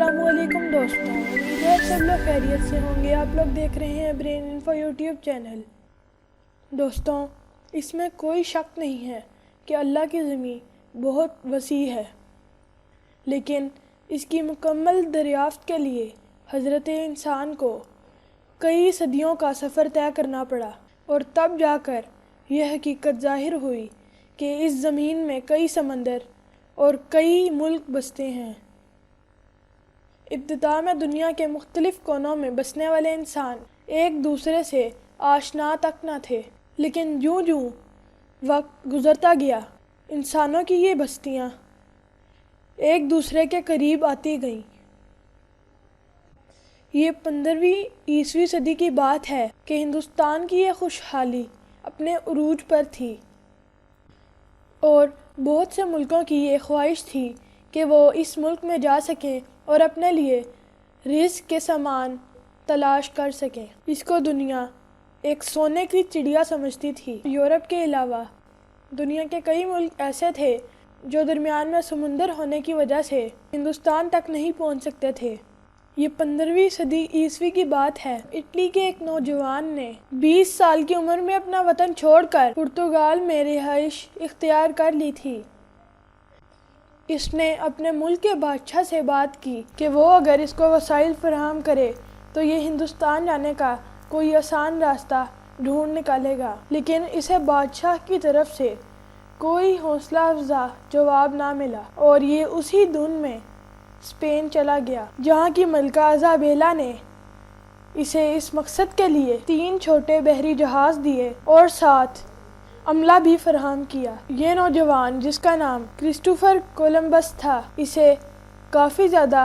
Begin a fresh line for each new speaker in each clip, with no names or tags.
अस्सलामुअलैकुम दोस्तों, उम्मीद है आप सब लोग खैरियत से होंगे। आप लोग देख रहे हैं ब्रेन इन्फो यूट्यूब चैनल। दोस्तों, इसमें कोई शक नहीं है कि अल्लाह की ज़मीन बहुत वसी है, लेकिन इसकी मुकम्मल दरियाफ्त के लिए हज़रत इंसान को कई सदियों का सफ़र तय करना पड़ा और तब जाकर यह हकीकत ज़ाहिर हुई कि इस ज़मीन में कई समंदर और कई मुल्क बसते हैं। इब्तिदा में दुनिया के मुख्तलिफ़ कोनों में बसने वाले इंसान एक दूसरे से आशना तक न थे, लेकिन यूं यूं वक्त गुज़रता गया, इंसानों की ये बस्तियां एक दूसरे के करीब आती गईं। ये 15वीं ईसवी सदी की बात है कि हिंदुस्तान की ये खुशहाली अपने उरूज पर थी और बहुत से मुल्कों की ये ख्वाहिश थी कि वो इस मुल्क में जा सकें और अपने लिए रिज़्क़ के सामान तलाश कर सकें। इसको दुनिया एक सोने की चिड़िया समझती थी। यूरोप के अलावा दुनिया के कई मुल्क ऐसे थे जो दरमियान में समुंदर होने की वजह से हिंदुस्तान तक नहीं पहुंच सकते थे। ये 15वीं सदी ईसवी की बात है। इटली के एक नौजवान ने 20 साल की उम्र में अपना वतन छोड़कर पुर्तगाल में रिहाइश इख्तियार कर ली थी। इसने अपने मुल्क के बादशाह से बात की कि वो अगर इसको वसाइल फराहम करे तो ये हिंदुस्तान जाने का कोई आसान रास्ता ढूंढ निकालेगा, लेकिन इसे बादशाह की तरफ से कोई हौसला अफजा जवाब ना मिला और ये उसी धुन में स्पेन चला गया, जहाँ की मलका इज़ाबेला ने इसे इस मकसद के लिए 3 छोटे बहरी जहाज दिए और साथ अमला भी फराहम किया। ये नौजवान, जिसका नाम क्रिस्टोफर कोलंबस था, इसे काफ़ी ज़्यादा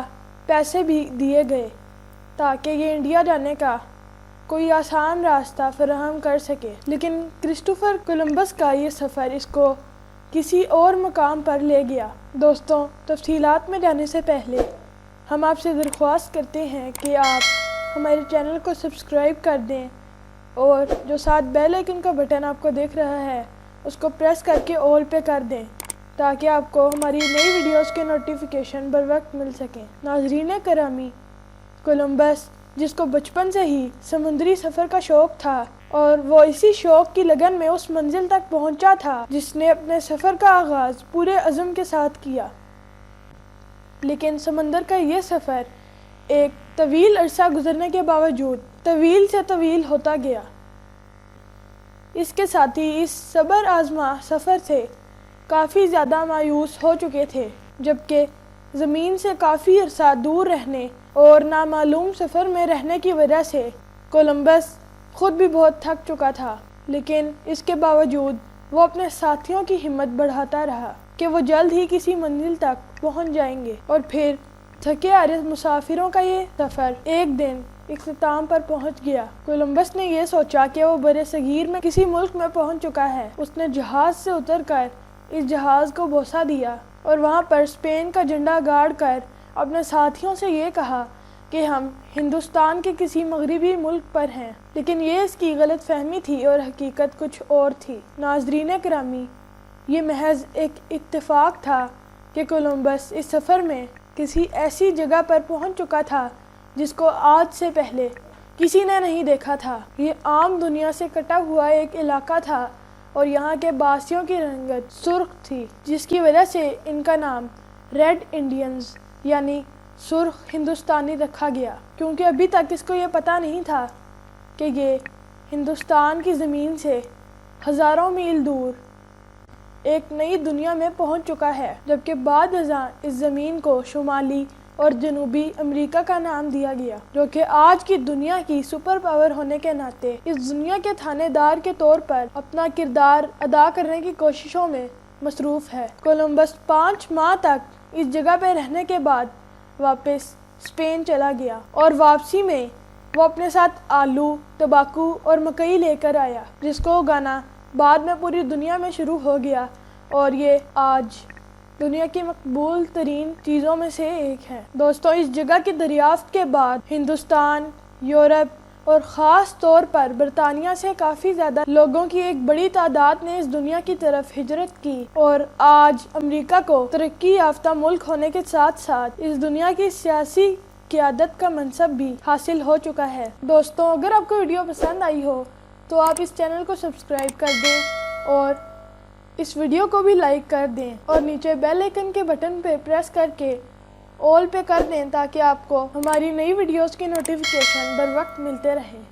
पैसे भी दिए गए ताकि ये इंडिया जाने का कोई आसान रास्ता फराहम कर सके, लेकिन क्रिस्टोफर कोलंबस का ये सफ़र इसको किसी और मकाम पर ले गया। दोस्तों, तफसीलात में जाने से पहले हम आपसे दरख्वास्त करते हैं कि आप हमारे चैनल को सब्सक्राइब कर दें और जो साथ बेल आइकन का बटन आपको दिख रहा है उसको प्रेस करके ऑल पे कर दें ताकि आपको हमारी नई वीडियोस के नोटिफिकेशन बर वक्त मिल सकें। नाज़रीन करामी, कोलंबस, जिसको बचपन से ही समुद्री सफ़र का शौक़ था और वो इसी शौक़ की लगन में उस मंजिल तक पहुंचा था जिसने अपने सफ़र का आगाज़ पूरे अज़म के साथ किया, लेकिन समंदर का ये सफ़र एक तवील अरसा गुजरने के बावजूद तवील से तवील होता गया। इसके साथी इस सब्र आज़मा सफ़र से काफ़ी ज़्यादा मायूस हो चुके थे, जबकि ज़मीन से काफ़ी अरसा दूर रहने और नामालूम सफ़र में रहने की वजह से कोलंबस ख़ुद भी बहुत थक चुका था, लेकिन इसके बावजूद वो अपने साथियों की हिम्मत बढ़ाता रहा कि वो जल्द ही किसी मंजिल तक पहुंच जाएंगे। और फिर थके हारे मुसाफिरों का ये सफ़र एक दिन इख्तिताम पर पहुंच गया। कोलंबस ने यह सोचा कि वो बरे सगीर में किसी मुल्क में पहुंच चुका है। उसने जहाज़ से उतरकर इस जहाज़ को बोसा दिया और वहां पर स्पेन का झंडा गाड़ कर अपने साथियों से ये कहा कि हम हिंदुस्तान के किसी मगरिबी मुल्क पर हैं, लेकिन ये इसकी गलत फहमी थी और हकीकत कुछ और थी। नाज़रीन करामी, ये महज एक इत्तेफाक था कि कोलंबस इस सफ़र में किसी ऐसी जगह पर पहुंच चुका था जिसको आज से पहले किसी ने नहीं देखा था। ये आम दुनिया से कटा हुआ एक इलाका था और यहाँ के बासियों की रंगत सुर्ख थी, जिसकी वजह से इनका नाम रेड इंडियंस यानी सुर्ख हिंदुस्तानी रखा गया, क्योंकि अभी तक इसको ये पता नहीं था कि ये हिंदुस्तान की ज़मीन से हज़ारों मील दूर एक नई दुनिया में पहुंच चुका है, जबकि बाद अज़ां इस ज़मीन को शुमाली और जनूबी अमेरिका का नाम दिया गया, जो कि आज की दुनिया की सुपर पावर होने के नाते इस दुनिया के थानेदार के तौर पर अपना किरदार अदा करने की कोशिशों में मसरूफ़ है। कोलंबस 5 माह तक इस जगह पर रहने के बाद वापस स्पेन चला गया और वापसी में वो अपने साथ आलू, तंबाकू और मकई लेकर आया, जिसको उगाना बाद में पूरी दुनिया में शुरू हो गया और ये आज दुनिया की मकबूल तरीन चीज़ों में से एक है। दोस्तों, इस जगह की दरियाफ्त के बाद हिंदुस्तान, यूरोप اور خاص طور پر برطانیہ سے کافی زیادہ لوگوں کی ایک بڑی تعداد نے اس دنیا کی طرف ہجرت کی اور آج امریکہ کو ترقی یافتہ ملک ہونے کے ساتھ ساتھ اس دنیا کی سیاسی قیادت کا منصب بھی حاصل ہو چکا ہے۔ دوستوں، اگر آپ کو ویڈیو پسند آئی ہو تو آپ اس چینل کو سبسکرائب کر دیں اور اس ویڈیو کو بھی لائک کر دیں اور نیچے بیل آئیکن کے بٹن پہ پریس کر کے آل پہ کر دیں تاکہ آپ کو ہماری نئی ویڈیوز کی نوٹیفیکیشن بر وقت ملتے رہیں۔